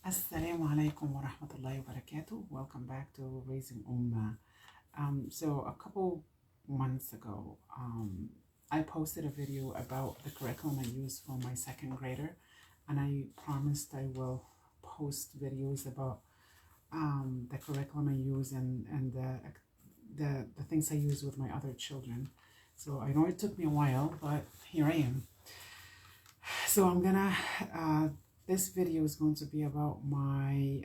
Assalamu alaikum wa rahmatullahi wa barakatuh. Welcome back to Raising Ummah. So a couple months ago, I posted a video about the curriculum I use for my second grader, and I promised I will post videos about the curriculum I use and the things I use with my other children. So I know it took me a while, but here I am. So I'm gonna this video is going to be about my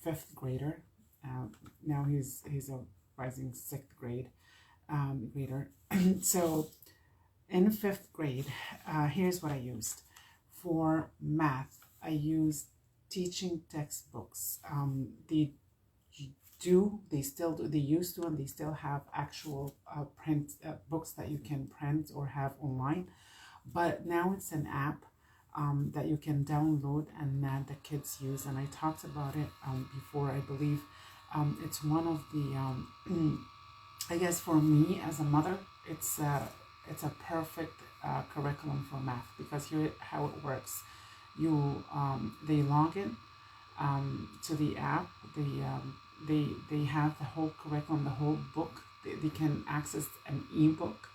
fifth grader. Now he's a rising sixth grade grader. So in fifth grade, here's what I used. For math, I used teaching textbooks. They used to, and they still have actual print books that you can print or have online. But now it's an app that you can download and that the kids use, and I talked about it before. I believe it's one of the I guess for me as a mother, it's a perfect curriculum for math, because here how it works. They log in to the app. They have the whole curriculum, the whole book. They can access an ebook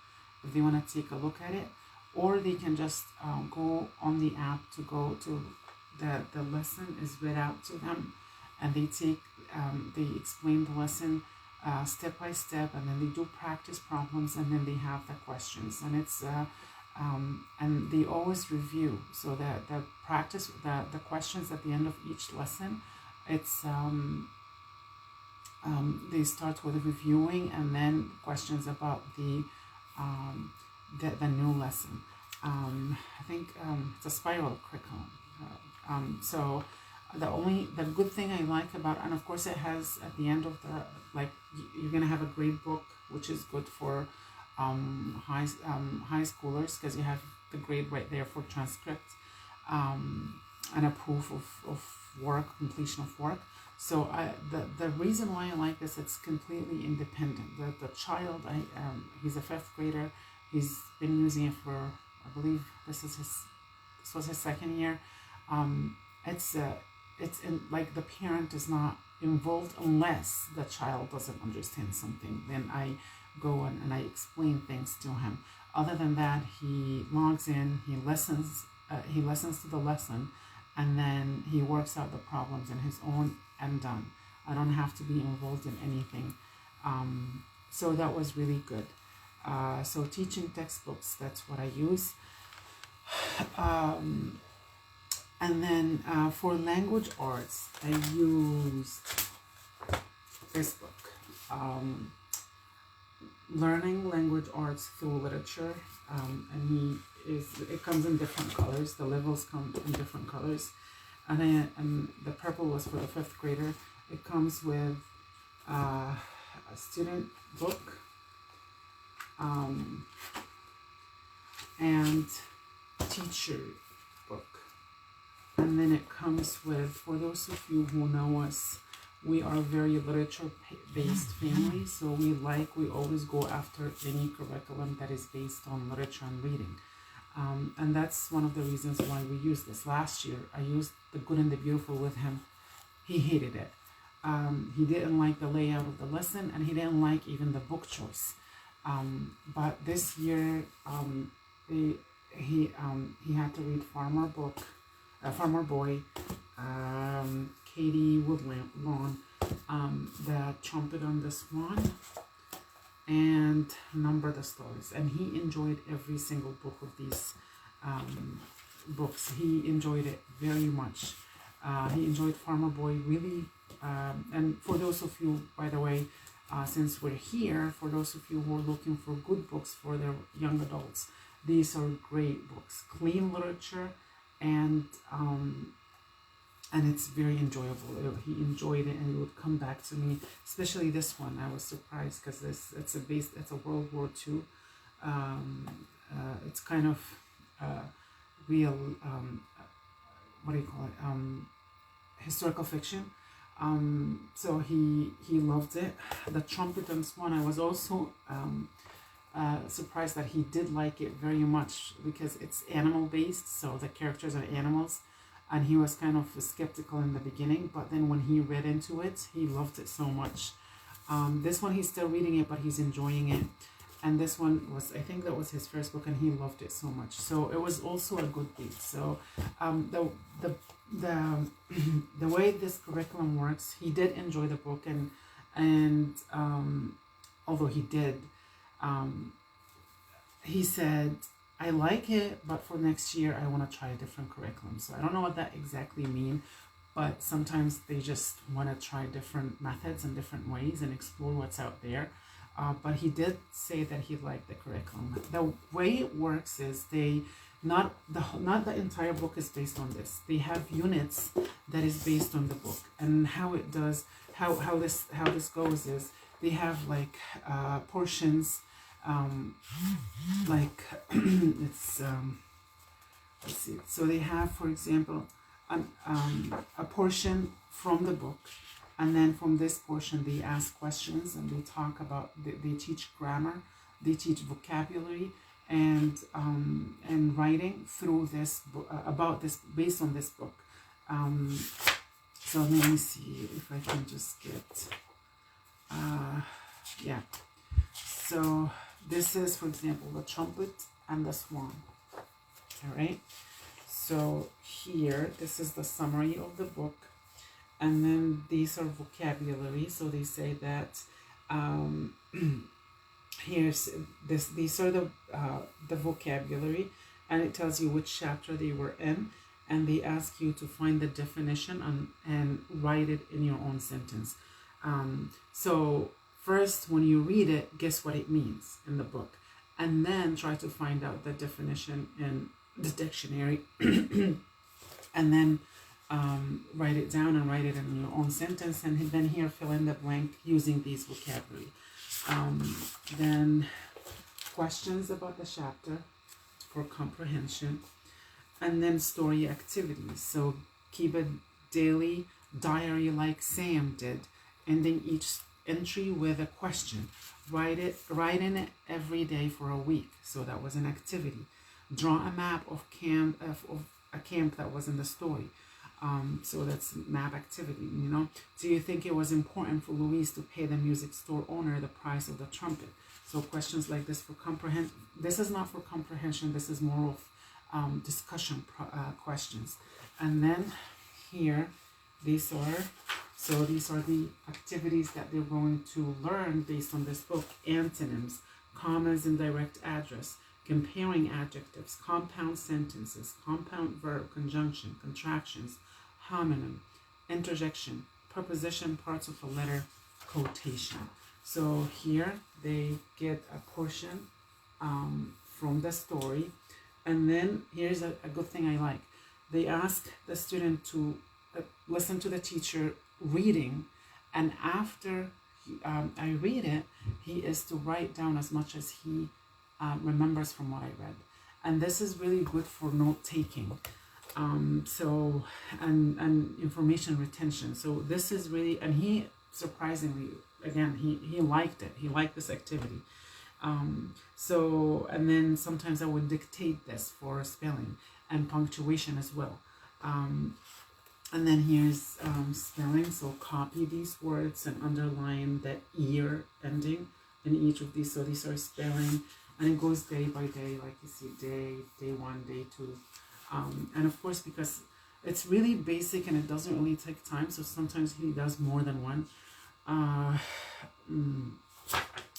if they want to take a look at it, or they can just go on the app to go to the lesson is read out to them, and they explain the lesson step by step, and then they do practice problems, and then they have the questions, and it's and they always review, so that the questions at the end of each lesson, it's they start with reviewing, and then questions about the new lesson. I think it's a spiral curriculum. So the good thing I like about, and of course it has at the end of you're gonna have a grade book, which is good for high schoolers, because you have the grade right there for transcript and a proof of work, completion of work. So the reason why I like this, it's completely independent. The child, he's a fifth grader. He's been using it for, I believe this was his second year. It's like the parent is not involved unless the child doesn't understand something. Then I go and I explain things to him. Other than that, he logs in, he listens to the lesson, and then he works out the problems on his own and done. I don't have to be involved in anything. So that was really good. So teaching textbooks, that's what I use. And then for language arts, I used this book, Learning Language Arts Through Literature, and it comes in different colors. The levels come in different colors, and the purple was for the fifth grader. It comes with a student book, and teacher book, and then it comes with, for those of you who know us, we are a very literature-based family, so we always go after any curriculum that is based on literature and reading, and that's one of the reasons why we use this. Last year, I used The Good and the Beautiful with him. He hated it. He didn't like the layout of the lesson, and he didn't like even the book choice. But this year, he had to read Farmer Boy, Katie Woodlawn, The Trumpet on the Swan, and Number the Stars. And he enjoyed every single book of these books. He enjoyed it very much. He enjoyed Farmer Boy really. And for those of you, by the way, since we're here, for those of you who are looking for good books for their young adults, these are great books, clean literature, and it's very enjoyable. He enjoyed it, and he would come back to me, especially this one. I was surprised because it's a World War II. It's kind of real, what do you call it? Historical fiction. So he loved it. The Trumpet and Swan, I was also surprised that he did like it very much, because it's animal based, so the characters are animals. and he was kind of skeptical in the beginning, but then when he read into it, he loved it so much. This one, he's still reading it, but he's enjoying it. And this one was, I think that was his first book, and he loved it so much. So it was also a good read. So the way this curriculum works, he did enjoy the book, and although he did, he said, I like it, but for next year I want to try a different curriculum. So I don't know what that exactly means, but sometimes they just want to try different methods and different ways and explore what's out there. But he did say that he liked the curriculum. The way it works is not the entire book is based on this. They have units that is based on the book, and how this goes is they have like portions, like it's let's see. So they have, for example, a portion from the book. And then from this portion, they ask questions and they talk about, they teach grammar, they teach vocabulary and writing through this book, about this, based on this book. So let me see if I can just get, yeah. So this is, for example, the trumpet and the swan. All right. So here, this is the summary of the book. And then these are vocabulary. So they say that here's this. These are the vocabulary, and it tells you which chapter they were in, and they ask you to find the definition and write it in your own sentence. So first, when you read it, guess what it means in the book, and then try to find out the definition in the dictionary, and then write it down and write it in your own sentence, and then here fill in the blank using these vocabulary. Then questions about the chapter for comprehension, and then story activities. So keep a daily diary like Sam did, ending each entry with a question. Write in it every day for a week. So that was an activity. Draw a map of a camp that was in the story. So that's map activity, you know. Do you think it was important for Louise to pay the music store owner the price of the trumpet? So questions like this for comprehension. This is not for comprehension. This is more of discussion questions. And then here, these are the activities that they're going to learn based on this book. Antonyms, commas and direct address, comparing adjectives, compound sentences, compound verb, conjunction, contractions, homonym, interjection, preposition, parts of a letter, quotation. So here they get a portion from the story, and then here's a good thing I like. They ask the student to listen to the teacher reading, and after I read it, he is to write down as much as he remembers from what I read. And this is really good for note taking, so and information retention. So this is really, and he surprisingly, again, he liked it. He liked this activity. So, and then sometimes I would dictate this for spelling and punctuation as well. And then here's spelling. So copy these words and underline the ear ending in each of these. So these are spelling. And it goes day by day, like you see, day one, day two. And of course, because it's really basic and it doesn't really take time, so sometimes he does more than one.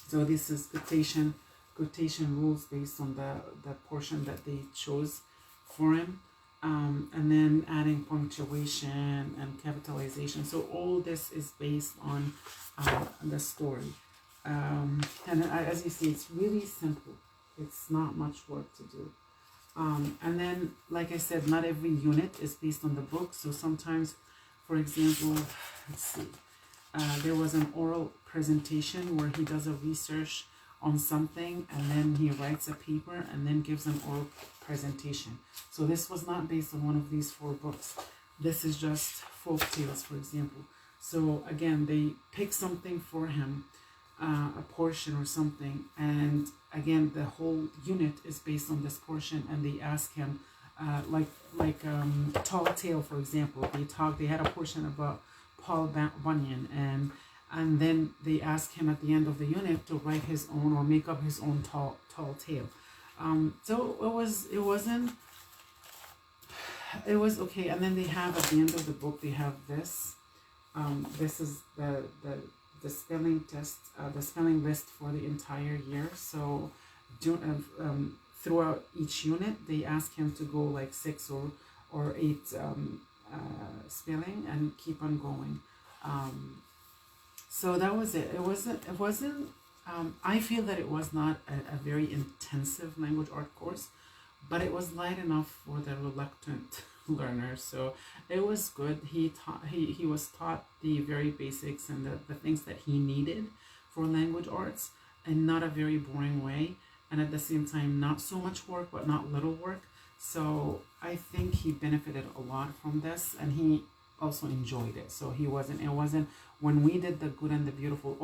So this is quotation rules based on the portion that they chose for him. And then adding punctuation and capitalization. So all this is based on the story. And as you see, it's really simple. It's not much work to do. And then, like I said, not every unit is based on the book. So sometimes, for example, let's see, there was an oral presentation where he does a research on something and then he writes a paper and then gives an oral presentation. So this was not based on one of these 4 books. This is just folk tales, for example. So again, they pick something for him, a portion or something, and again the whole unit is based on this portion, and they ask him Tall Tale, for example. They had a portion about Paul Bunyan, and then they asked him at the end of the unit to write his own or make up his own tall tale. So it was okay. And then they have at the end of the book, they have this. This is the spelling test, the spelling list for the entire year. So throughout each unit, they ask him to go like 6 or 8 spelling and keep on going. So that was it. It wasn't. I feel that it was not a very intensive language art course, but it was light enough for the reluctant learners. So it was good. He was taught the very basics and the things that he needed for language arts, in not a very boring way, and at the same time not so much work but not little work. So I think he benefited a lot from this, and he also enjoyed it. So it wasn't when we did the Good and the Beautiful,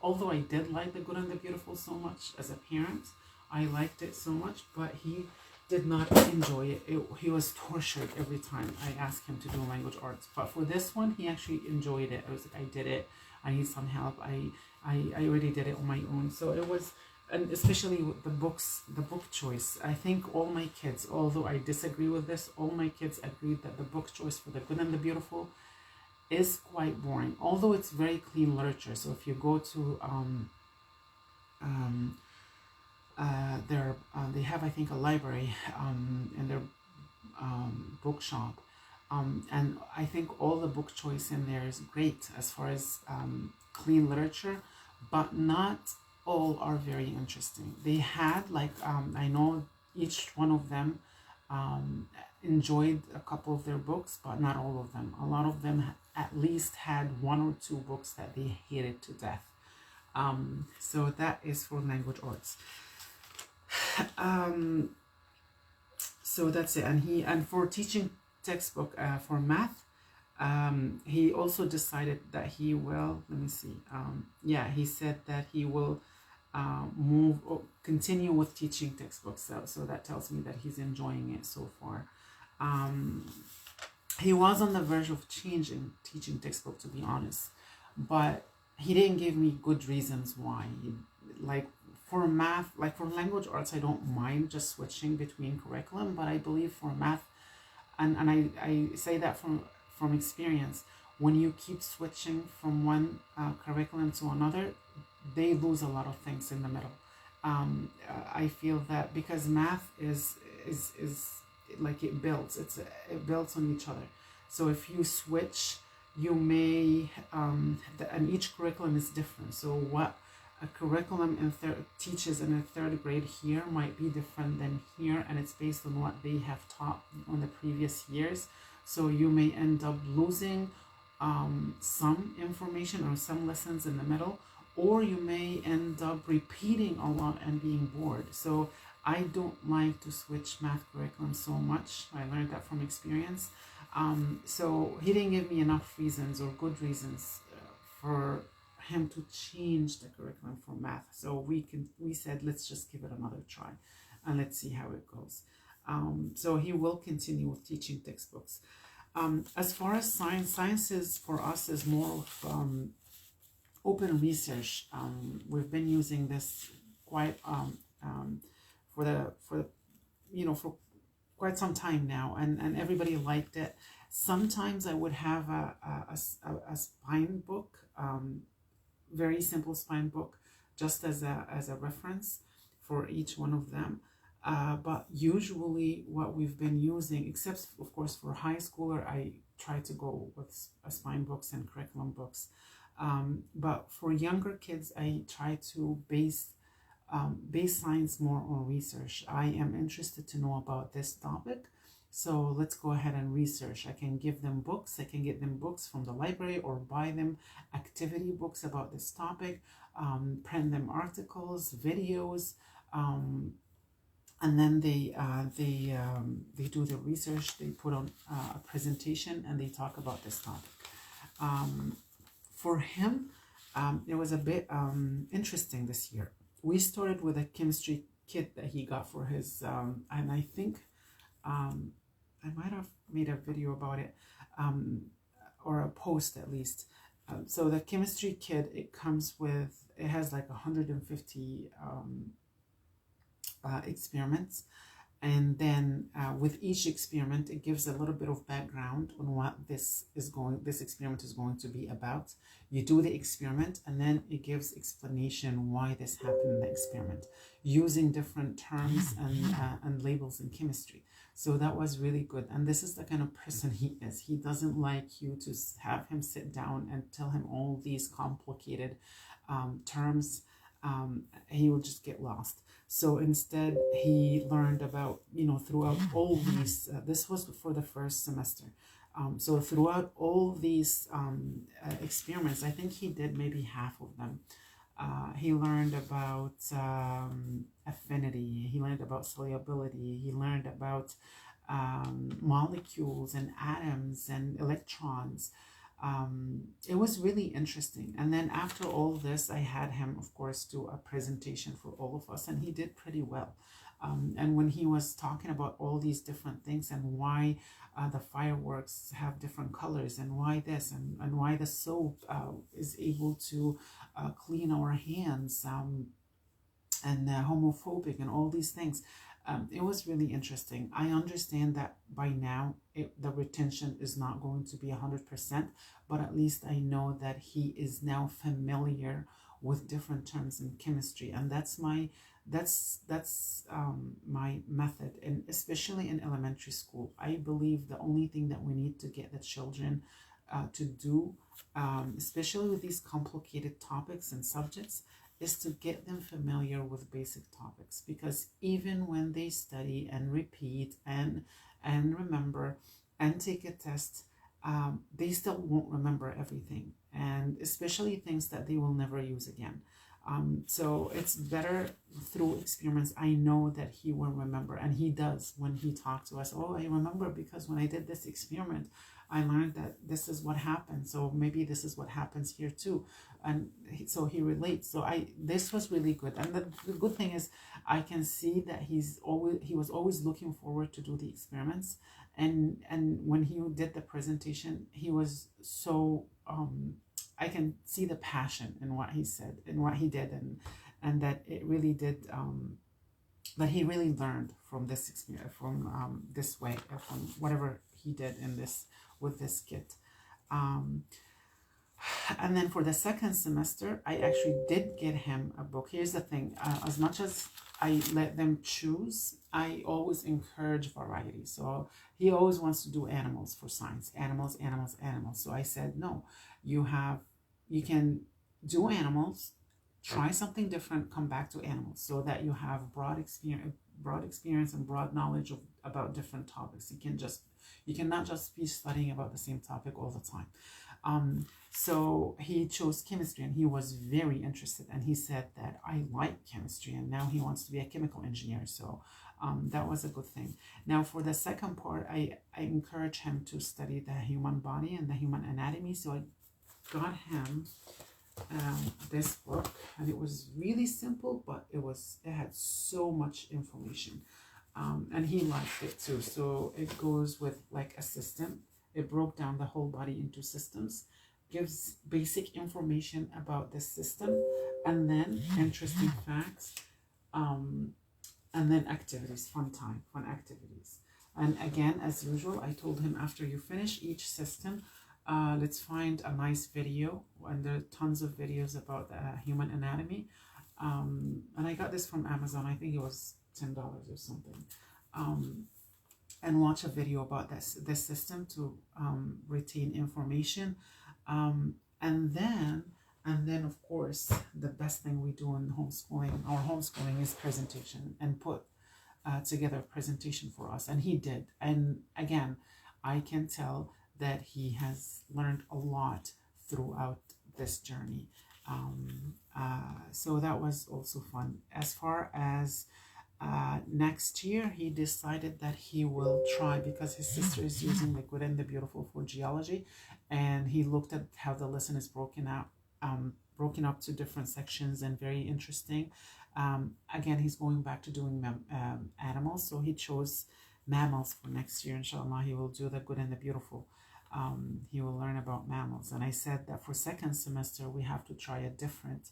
although I did like the Good and the Beautiful so much as a parent, I liked it so much, but he did not enjoy it. He was tortured every time I asked him to do language arts. But for this one, he actually enjoyed it. I was like, I did it. I need some help. I already did it on my own. So it was, and especially with the book choice. I think all my kids, although I disagree with this, all my kids agreed that the book choice for the Good and the Beautiful is quite boring. Although it's very clean literature. So if you go to they have, I think, a library in their bookshop, and I think all the book choice in there is great as far as clean literature, but not all are very interesting. They had I know each one of them enjoyed a couple of their books, but not all of them. A lot of them at least had 1 or 2 books that they hated to death. So that is for language arts. So that's it. And for teaching textbook for math, he also decided that he will, let me see, he said that he will continue with teaching textbooks. So that tells me that he's enjoying it so far. He was on the verge of changing teaching textbook, to be honest, but he didn't give me good reasons why. For math, for language arts, I don't mind just switching between curriculum, but I believe for math, and I say that from experience, when you keep switching from one curriculum to another, they lose a lot of things in the middle. I feel that because math is like it builds, it builds on each other. So if you switch, you may, and each curriculum is different. So what a curriculum teaches in a 3rd grade here might be different than here, and it's based on what they have taught on the previous years. So you may end up losing some information or some lessons in the middle, or you may end up repeating a lot and being bored. So I don't like to switch math curriculum so much. I learned that from experience. So he didn't give me enough reasons or good reasons for him to change the curriculum for math. So we said, let's just give it another try and let's see how it goes. So he will continue with teaching textbooks. As far as science is for us is more of open research. We've been using this quite for quite some time now, and everybody liked it. Sometimes I would have a spine book, very simple spine book, just as a reference for each one of them. But usually what we've been using, except of course for high schooler, I try to go with spine books and curriculum books. But for younger kids, I try to base science more on research. I am interested to know about this topic, so let's go ahead and research. I can give them books. I can get them books from the library or buy them activity books about this topic, print them articles, videos, and then they do the research. They put on a presentation and they talk about this topic. For him, it was a bit interesting this year. We started with a chemistry kit that he got for his, and I think I might have made a video about it, or a post at least. So the chemistry kit, it has like 150 experiments. And then with each experiment, it gives a little bit of background on what this experiment is going to be about. You do the experiment, and then it gives explanation why this happened in the experiment, using different terms and labels in chemistry. So that was really good. And this is the kind of person he is. He doesn't like you to have him sit down and tell him all these complicated terms. He will just get lost. So instead, he learned about, throughout all these, this was for the first semester. So throughout all these experiments, I think he did maybe half of them. He learned about affinity. He learned about solubility. He learned about molecules and atoms and electrons. It was really interesting. And then after all this, I had him, of course, do a presentation for all of us, and he did pretty well. And when he was talking about all these different things and why the fireworks have different colors, and why this, and why the soap is able to clean our hands, and homophobic, and all these things. It was really interesting. I understand that by now the retention is not going to be 100%, but at least I know that he is now familiar with different terms in chemistry, and that's my method, and especially in elementary school. I believe the only thing that we need to get the children to do, especially with these complicated topics and subjects, is to get them familiar with basic topics, because even when they study and repeat and remember and take a test, they still won't remember everything, and especially things that they will never use again. So it's better through experiments. I know that he will remember, and he does when he talks to us. Oh, I remember because when I did this experiment, I learned that this is what happened. So maybe this is what happens here too. And so he relates. So this was really good. And the good thing is I can see that he was always looking forward to do the experiments. And when he did the presentation, he was so, I can see the passion in what he said and what he did, and that it really did, that he really learned from this experience, from this way, from whatever he did with this kit. And then for the second semester, I actually did get him a book. Here's the thing, as much as I let them choose, I always encourage variety. So he always wants to do animals for science, animals. So I said, no, you can do animals, try something different, come back to animals, so that you have broad experience and broad knowledge about different topics. You cannot just be studying about the same topic all the time. So he chose chemistry, and he was very interested, and he said that I like chemistry, and now he wants to be a chemical engineer. So that was a good thing. Now for the second part, I encourage him to study the human body and the human anatomy. So I got him this book, and it was really simple, but it had so much information, and he liked it too. So it goes with like a system. It broke down the whole body into systems, gives basic information about the system, and then interesting facts, and then activities, fun activities. And again, as usual, I told him after you finish each system, let's find a nice video, and there are tons of videos about human anatomy. And I got this from Amazon. I think it was $10 or something. And watch a video about this system to retain information. And then of course, the best thing we do in our homeschooling is presentation, and put together a presentation for us. And he did. And again, I can tell that he has learned a lot throughout this journey. So that was also fun. As far as next year, he decided that he will try, because his sister is using The Good and the Beautiful for geology, and he looked at how the lesson is broken up to different sections, and very interesting. Again, he's going back to doing animals, so he chose mammals for next year. Inshallah, he will do the good and the beautiful. He will learn about mammals. And I said that for second semester, we have to try a different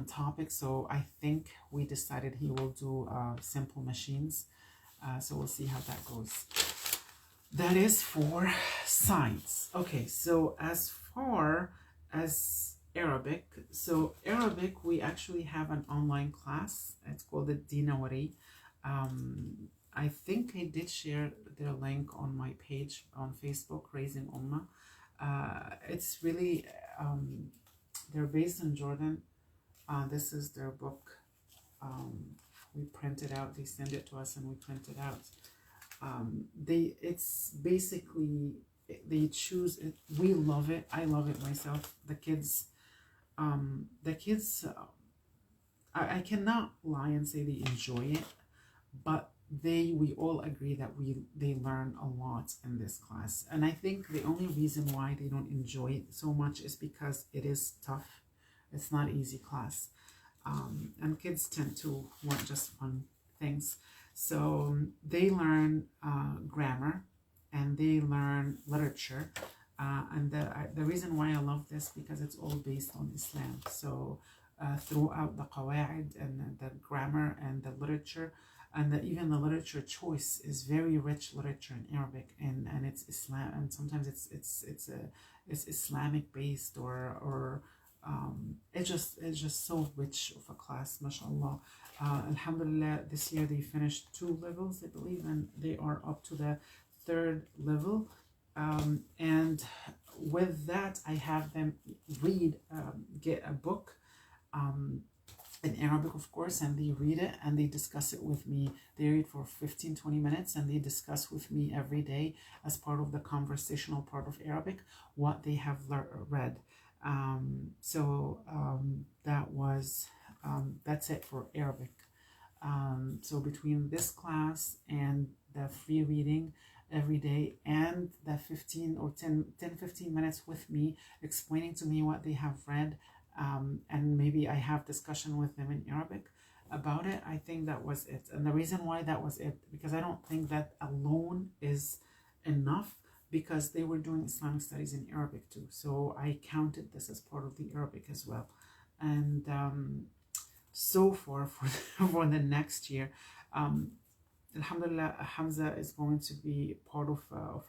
topic. So I think we decided he will do simple machines. So we'll see how that goes. That is for science. Okay, so as far as Arabic, we actually have an online class. It's called the Dinawari. I think I did share their link on my page on Facebook, Raising Ummah. It's really, they're based in Jordan. This is their book. We print it out. They send it to us and we print it out. It's basically, they choose it. We love it. I love it myself. The kids, I cannot lie and say they enjoy it, but we all agree that they learn a lot in this class. And I think the only reason why they don't enjoy it so much is because it is tough. It's not easy class. And kids tend to want just fun things. So they learn grammar and they learn literature. And the reason why I love this, because it's all based on Islam. So throughout the qawaid and the grammar and the literature, and even the literature choice is very rich literature in Arabic, and it's Islam, and sometimes it's Islamic based or it's just so rich of a class, mashallah. Alhamdulillah, this year they finished 2 levels, I believe, and they are up to the 3rd level. And with that, I have them get a book in Arabic, of course, and they read it and they discuss it with me. They read for 15-20 minutes and they discuss with me every day as part of the conversational part of Arabic what they have read. That's it for Arabic. So between this class and the free reading every day and the 10-15 minutes with me explaining to me what they have read, and maybe I have discussion with them in Arabic about it, I think that was it. And the reason why that was it, because I don't think that alone is enough, because they were doing Islamic studies in Arabic too. So I counted this as part of the Arabic as well. And so far for the next year, Alhamdulillah, Hamza is going to be part of a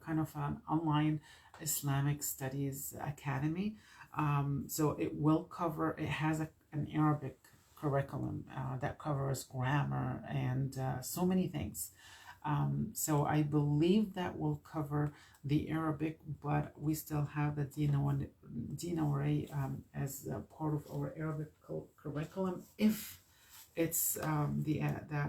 kind of an online Islamic studies academy. So it has an Arabic curriculum that covers grammar and so many things. So I believe that will cover the Arabic, but we still have the Dinawari as part of our Arabic curriculum, if it's the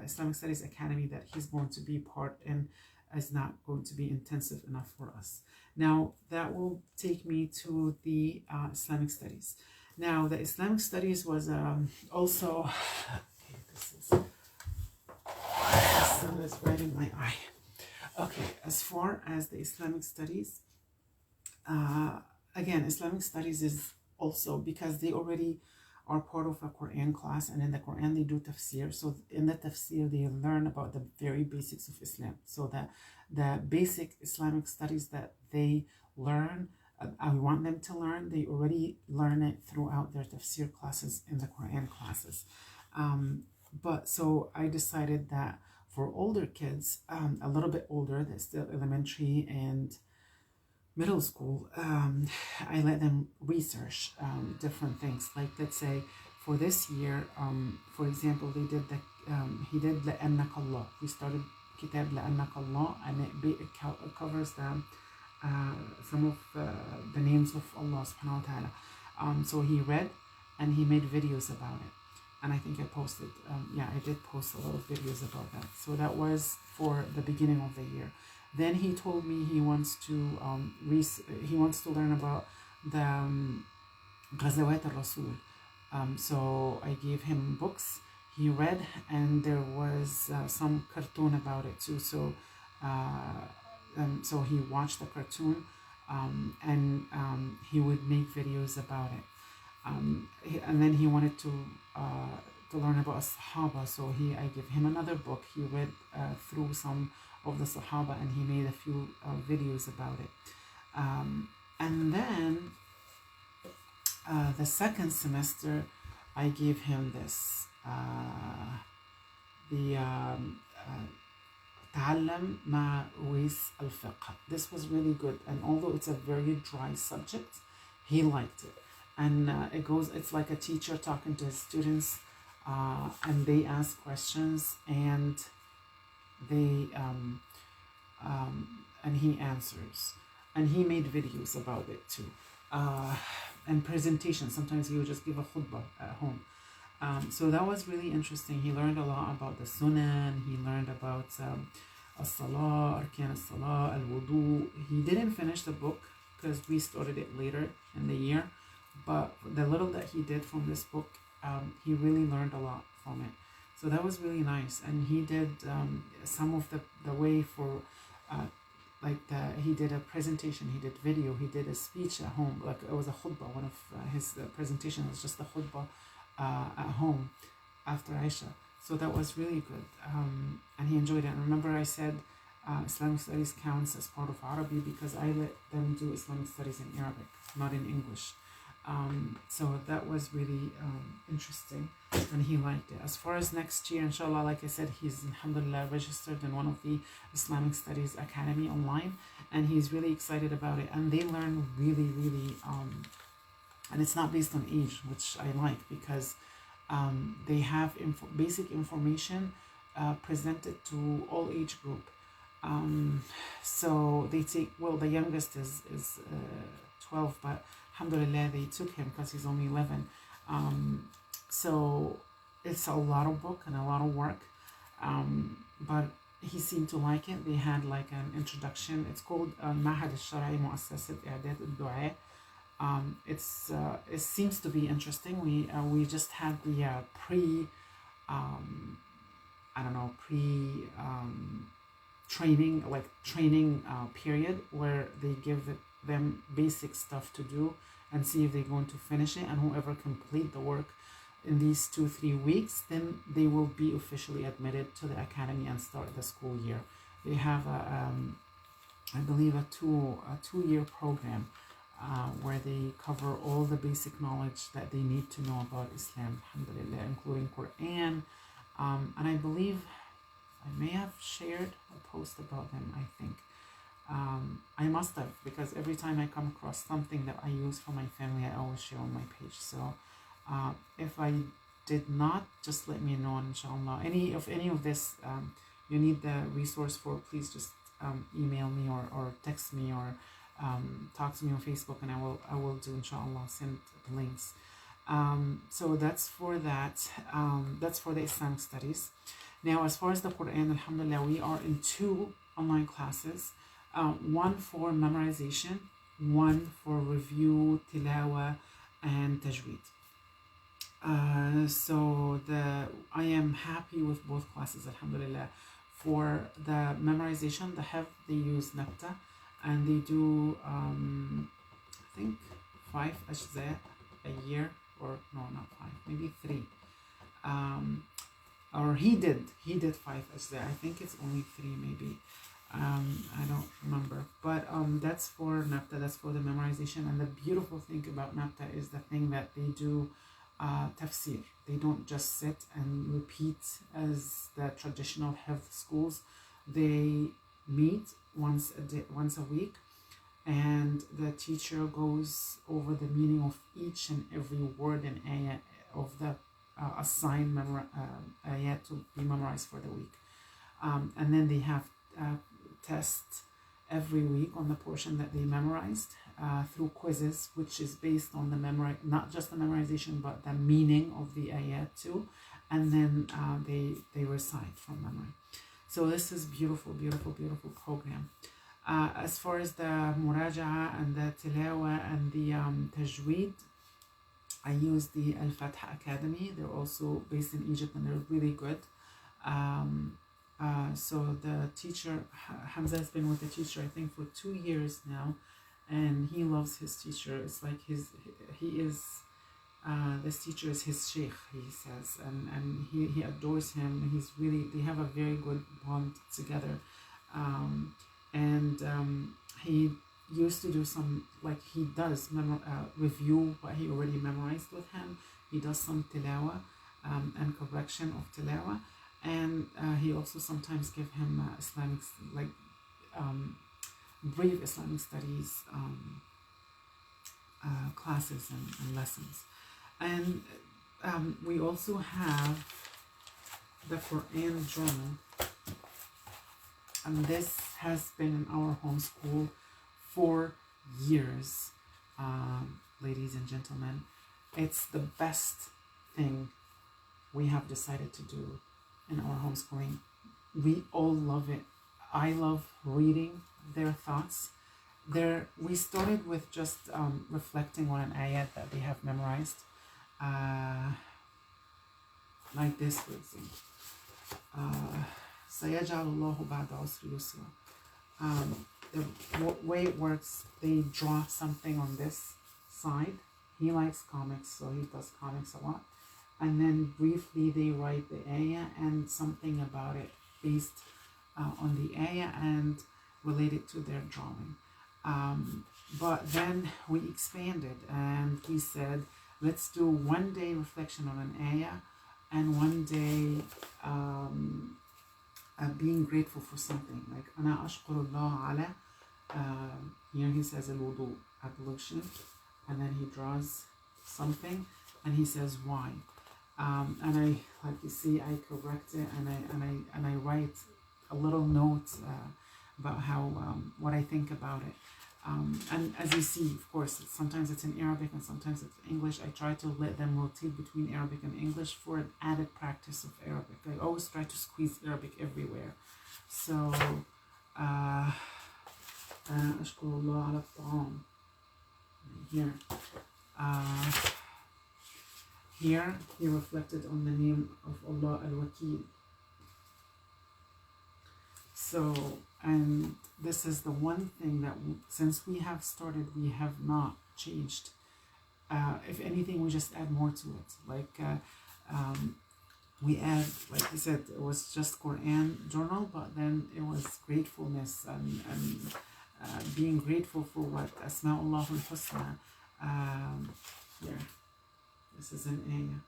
Islamic Studies Academy that he's going to be part in is not going to be intensive enough for us. Now that will take me to the Islamic Studies. Now the Islamic Studies was also, okay, the sun is right in my eye. Okay, as far as the Islamic Studies, again, Islamic Studies is also, because they already are part of a Quran class, and in the Quran they do tafsir. So in the tafsir they learn about the very basics of Islam. So the basic Islamic studies that they learn, I want them to learn, they already learn it throughout their tafsir classes in the Quran classes. But so I decided that for older kids, a little bit older, that's still elementary and middle school, I let them research different things. Like, let's say for this year, for example, he did لأنك الله. He started Kitab لأنك الله, and it covers some of the names of Allah subhanahu wa ta'ala. So he read and he made videos about it. And I think I posted, I did post a lot of videos about that. So that was for the beginning of the year. Then he told me he wants to learn about the Ghazawat al-Rasul. So I gave him books. He read, and there was some cartoon about it too. So so he watched the cartoon, and he would make videos about it. And then he wanted to to learn about الصحابة. So I give him another book. He read through some of the Sahaba and he made a few videos about it. And then the second semester, I gave him this, تعلم مع ويس الفقه. This was really good, and although it's a very dry subject, he liked it. And it's like a teacher talking to his students, and they ask questions, and and he answers, and he made videos about it too, and presentations. Sometimes he would just give a khutbah at home. So that was really interesting. He learned a lot about the sunan. He learned about as-salah, arkan as-salah, al-wudu. He didn't finish the book because we started it later in the year, but the little that he did from this book, he really learned a lot from it. So that was really nice. And he did some of the way for he did a presentation, he did video, he did a speech at home, like it was a khutbah. One of his presentation was just a khutbah at home after Aisha. So that was really good, and he enjoyed it. And remember I said Islamic studies counts as part of Arabic because I let them do Islamic studies in Arabic, not in English. So that was really interesting, and he liked it. As far as next year, inshallah, like I said, he's alhamdulillah registered in one of the Islamic Studies Academy online, and he's really excited about it. And they learn really, and it's not based on age, which I like, because they have basic information presented to all age group. So they take, well, the youngest is 12, but alhamdulillah they took him because he's only 11. So it's a lot of book and a lot of work, but he seemed to like it. They had like an introduction. It's called معهد الشرعي مؤسسة إعداد الدعاة. It seems to be interesting. We just had the training period where they give them basic stuff to do and see if they're going to finish it, and whoever complete the work in these 2-3 weeks, then they will be officially admitted to the academy and start the school year. They have I believe a two-year program where they cover all the basic knowledge that they need to know about Islam, alhamdulillah, including Quran. And I believe I may have shared a post about them, I think. I must have, because every time I come across something that I use for my family, I always share on my page. So if I did not, just let me know, inshallah. Any of this you need the resource for, please just email me or text me or talk to me on Facebook, and I will do, inshallah, send the links. So that's for that. That's for the Islamic studies. Now, as far as the Quran, alhamdulillah, we are in 2 online classes. One for memorization, one for review, tilawa, and tajweed. So I am happy with both classes, alhamdulillah. For the memorization, they use Nabta, and they do I think 5 ajza a year, or no, not 5, maybe 3. Or he did 5 ajza. I think it's only 3, maybe. I don't remember, but that's for Nabta, that's for the memorization. And the beautiful thing about Nabta is the thing that they do tafsir. They don't just sit and repeat as the traditional health schools. They meet once a week, and the teacher goes over the meaning of each and every word and ayah of the assigned ayah to be memorized for the week. And then they have tests every week on the portion that they memorized through quizzes, which is based on the memory, not just the memorization, but the meaning of the ayat too. And then they recite from memory. So this is beautiful, beautiful, beautiful program. As far as the muraja'a and the tilawa and the tajweed, I use the Al-Fatah Academy. They're also based in Egypt, and they're really good. So the teacher, Hamza, has been with the teacher, I think, for 2 years now, and he loves his teacher. It's like he is This teacher is his sheikh, he says, and he adores him. They have a very good bond together. He used to do some, like he does review what he already memorized with him. He does some tilawa and correction of tilawa, and he also sometimes give him Islamic, like brief Islamic studies classes and lessons. And we also have the Quran journal, and this has been in our homeschool for years, ladies and gentlemen. It's the best thing we have decided to do in our homeschooling. We all love it. I love reading their thoughts. We started with just reflecting on an ayat that they have memorized, like this, for example. سَيَجْعَلُ اللَّهُ بَعْدَ عُسْرِ يُسْرًا. The way it works, they draw something on this side. He likes comics, so he does comics a lot. And then briefly they write the ayah and something about it based on the ayah and related to their drawing. But then we expanded and we said, let's do 1 day reflection on an ayah and 1 day being grateful for something. Like أنا أشكر الله على, here he says الوضوء, ablution, and then he draws something and he says why. And I, like you see, I correct it and I write a little note about how what I think about it. And as you see, of course, sometimes it's in Arabic and sometimes it's English. I try to let them rotate between Arabic and English for an added practice of Arabic. I always try to squeeze Arabic everywhere. So, أشكر الله على الطعام. Here. Here, he reflected on the name of Allah al-Wakil. So, and this is the one thing that since we have started, we have not changed. If anything, we just add more to it. Like we add, like he said, it was just Quran journal, but then it was gratefulness and being grateful for what Asma'ullah al-Husna. Here, this is an ayah.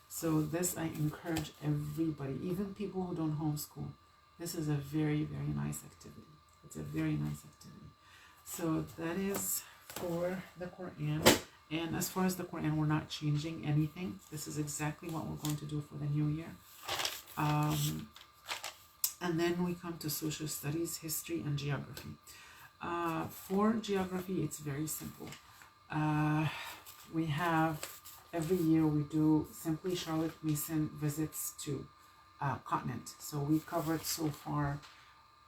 So this, I encourage everybody, even people who don't homeschool. This is a very, very nice activity. It's a very nice activity. So that is for the Quran. And as far as the Quran, we're not changing anything. This is exactly what we're going to do for the new year. And then we come to social studies, history, and geography. For geography, it's very simple. We have, every year we do simply Charlotte Mason visits to continent. So we covered so far,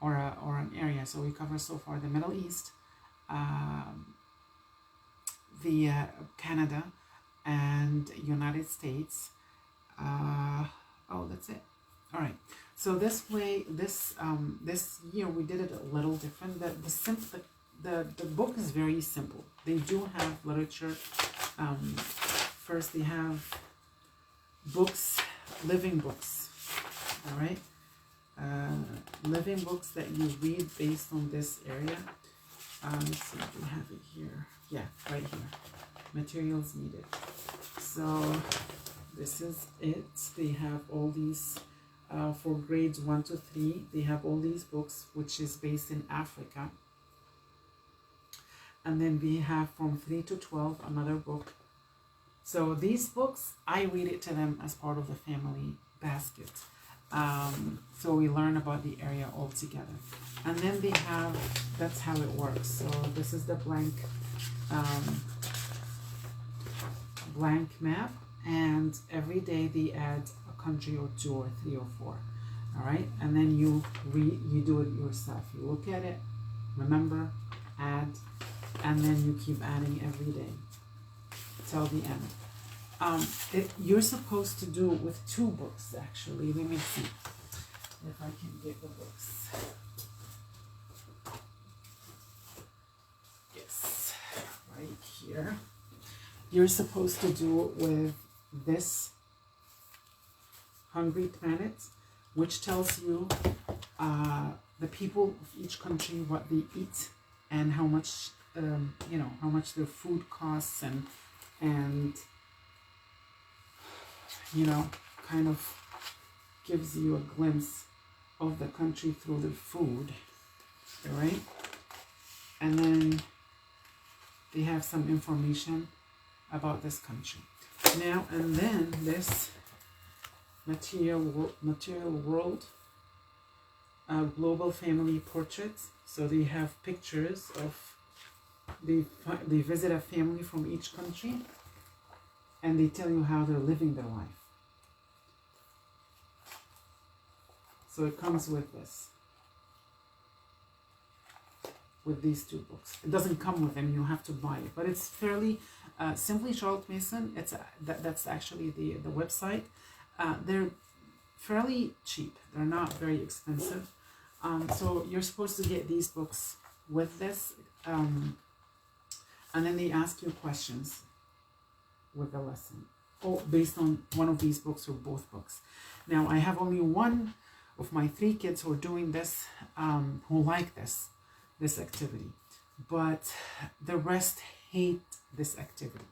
or an area. So we covered so far the Middle East, the Canada, and United States. Oh, that's it. All right. So this way, this year we did it a little different. The book is very simple. They do have literature. First, they have books, living books. All right, living books that you read based on this area. Let's see if we have it here. Yeah, right here. Materials needed. So this is it. They have all these for grades 1 to 3. They have all these books, which is based in Africa. And then we have from 3 to 12 another book. So these books, I read it to them as part of the family basket. So we learn about the area all together. And then they have, that's how it works. So this is the blank map. And every day they add a country or 2 or 3 or 4. All right. And then you do it yourself. You look at it, remember, add, and then you keep adding every day till the end. You're supposed to do it with 2 books, actually. Let me see if I can get the books. Yes, right here. you're supposed to do with this Hungry Planet, which tells you the people of each country, what they eat, and how much you know, how much their food costs, and you know, kind of gives you a glimpse of the country through the food, all right? And then they have some information about this country. Now, and then this material world global family portraits. So they have pictures of, they visit a family from each country, and they tell you how they're living their life. So it comes with this, with these two books. It doesn't come with them, you have to buy it, but it's fairly simply Charlotte Mason. It's that's actually the website. They're fairly cheap, they're not very expensive. So you're supposed to get these books with this, and then they ask you questions with the lesson, based on one of these books or both books. Now, I have only one of my 3 kids who are doing this, who like this activity, but the rest hate this activity.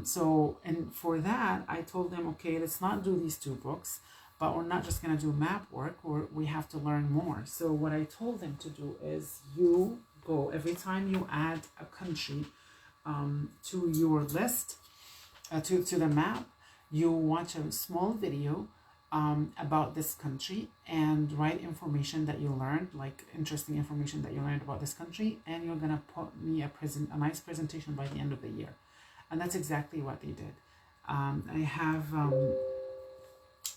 So, and for that, I told them, okay, let's not do these 2 books, but we're not just going to do map work, or we have to learn more. So what I told them to do is, you go, every time you add a country to your list, to the map, you watch a small video about this country and write information that you learned, like interesting information that you learned about this country, and you're going to put me a nice presentation by the end of the year. And that's exactly what they did. I have,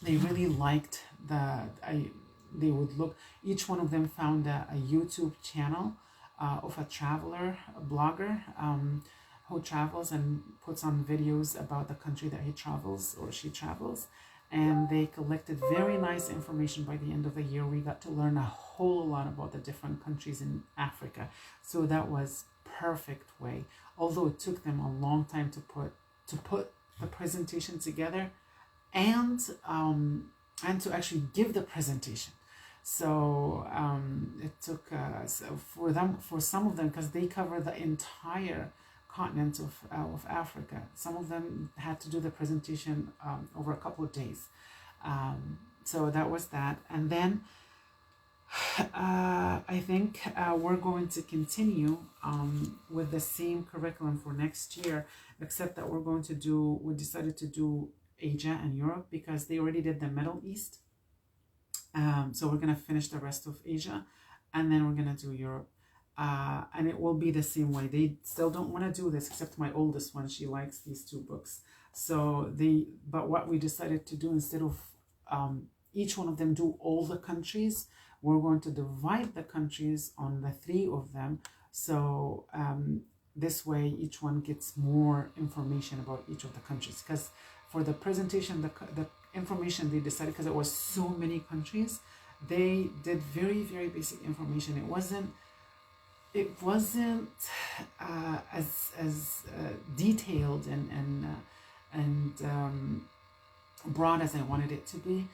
they really liked they would look, each one of them found a YouTube channel of a traveler, a blogger, who travels and puts on videos about the country that he travels or she travels. And they collected very nice information. By the end of the year, we got to learn a whole lot about the different countries in Africa. So that was perfect way, although it took them a long time to put the presentation together, and to actually give the presentation. So it took so for some of them, because they cover the entire continent of Africa, some of them had to do the presentation over a couple of days. So that was that. And then I think we're going to continue with the same curriculum for next year, except that we decided to do Asia and Europe, because they already did the Middle East. So we're going to finish the rest of Asia, and then we're going to do Europe. And it will be the same way. They still don't want to do this, except my oldest one. She likes these 2 books. So but what we decided to do, instead of each one of them do all the countries, we're going to divide the countries on the 3 of them. So this way, each one gets more information about each of the countries. Because for the presentation, the information they decided, because it was so many countries, they did very, very basic information. It wasn't as detailed and broad as I wanted it to be.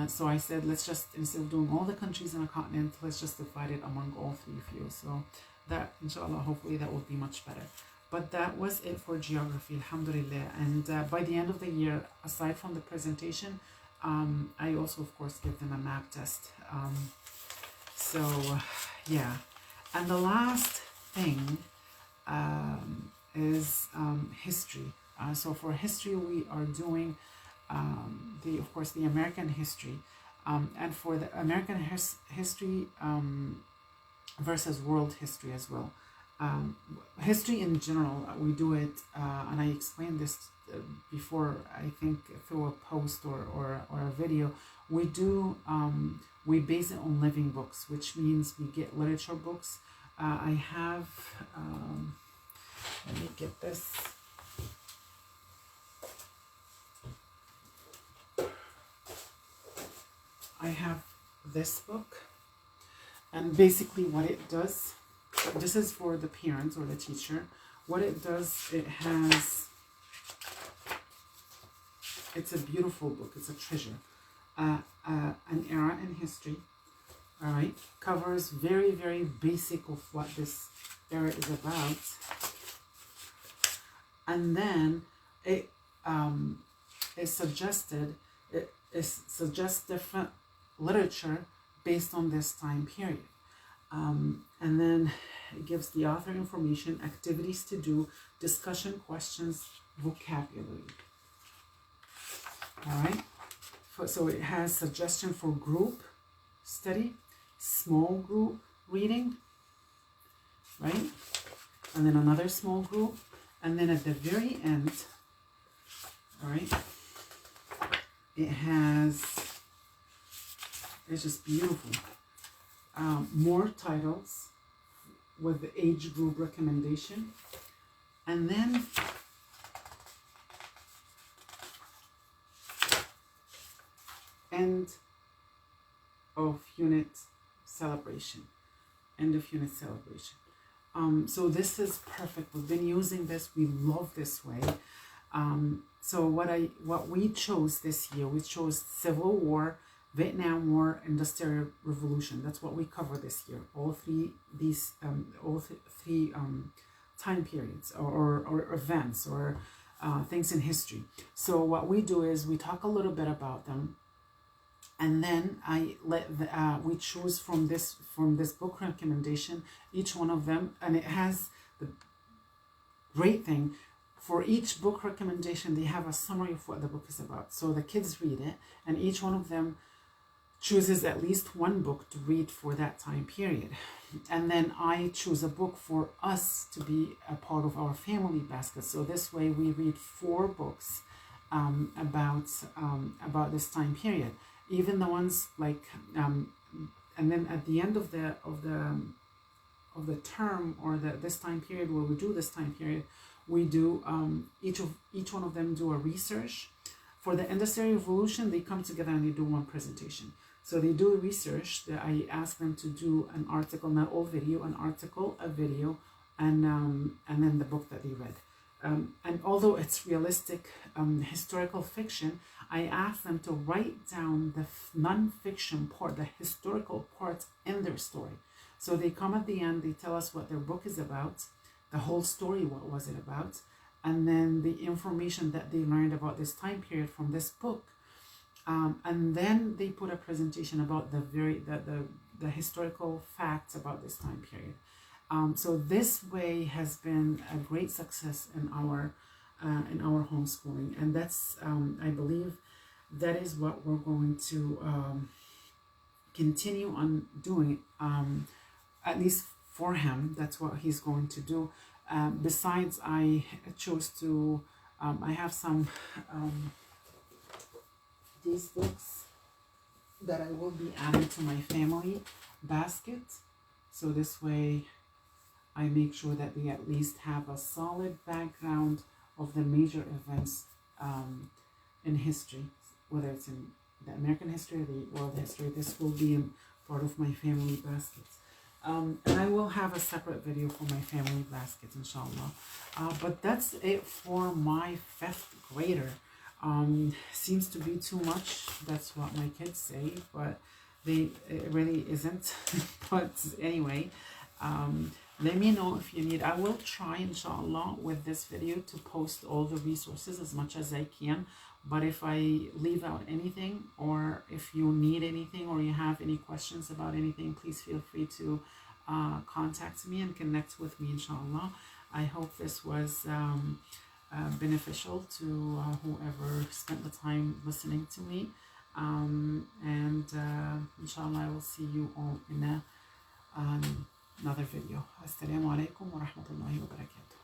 So I said, let's just, instead of doing all the countries in a continent, let's just divide it among all 3 of you. So that, inshallah, hopefully that will be much better. But that was it for geography, alhamdulillah. And by the end of the year, aside from the presentation, I also, of course, give them a map test. So yeah. And the last thing is history. So for history, we are doing of course, the American history. And for the American history versus world history as well. History in general, we do it, and I explained this before, I think through a post or a video. We do, we base it on living books, which means we get literature books. I have, let me get this. I have this book, and basically what it does, this is for the parents or the teacher. what it does, it's a beautiful book. It's a treasure. An era in history, all right, covers very, very basic of what this era is about. And then it suggests different literature based on this time period. And then it gives the author information, activities to do, discussion questions, vocabulary. All right. So it has suggestion for group study, small group reading, right? And then another small group. And then at the very end, all right, it's just beautiful. More titles with the age group recommendation. And then end of unit celebration. So this is perfect. We've been using this. We love this way. So what we chose this year, we chose Civil War, Vietnam War, Industrial Revolution. That's what we cover this year. All three time periods or events or things in history. So what we do is we talk a little bit about them, and then we choose from this book recommendation each one of them, and it has the great thing. For each book recommendation, they have a summary of what the book is about. So the kids read it, and each one of them chooses at least one book to read for that time period. And then I choose a book for us to be a part of our family basket. So this way we read 4 books about this time period. Even the ones like, and then at the end of the term or this time period where we do this time period, we do each one of them do a research. For the Industrial Revolution, they come together and they do one presentation. So they do a research. I ask them to do an article, not all video, an article, a video, and then the book that they read. And although it's realistic historical fiction, I ask them to write down the non-fiction part, the historical part in their story. So they come at the end, they tell us what their book is about, the whole story, what was it about, and then the information that they learned about this time period from this book. And then they put a presentation about the historical facts about this time period. So this way has been a great success in our homeschooling, and that's I believe that is what we're going to continue on doing. At least for him, that's what he's going to do. Besides, I chose to. I have some these books that I will be adding to my family basket. So this way I make sure that they at least have a solid background of the major events in history, whether it's in the American history or the world history. This will be in part of my family baskets. And I will have a separate video for my family basket, inshallah. But that's it for my 5th grader. Seems to be too much. That's what my kids say, but it really isn't. But anyway, let me know if you need. I will try, inshallah, with this video to post all the resources as much as I can. But if I leave out anything, or if you need anything, or you have any questions about anything, please feel free to contact me and connect with me, inshallah. I hope this was beneficial to whoever spent the time listening to me. And inshallah, I will see you all in another video. Assalamu alaikum wa rahmatullahi wa barakatuh.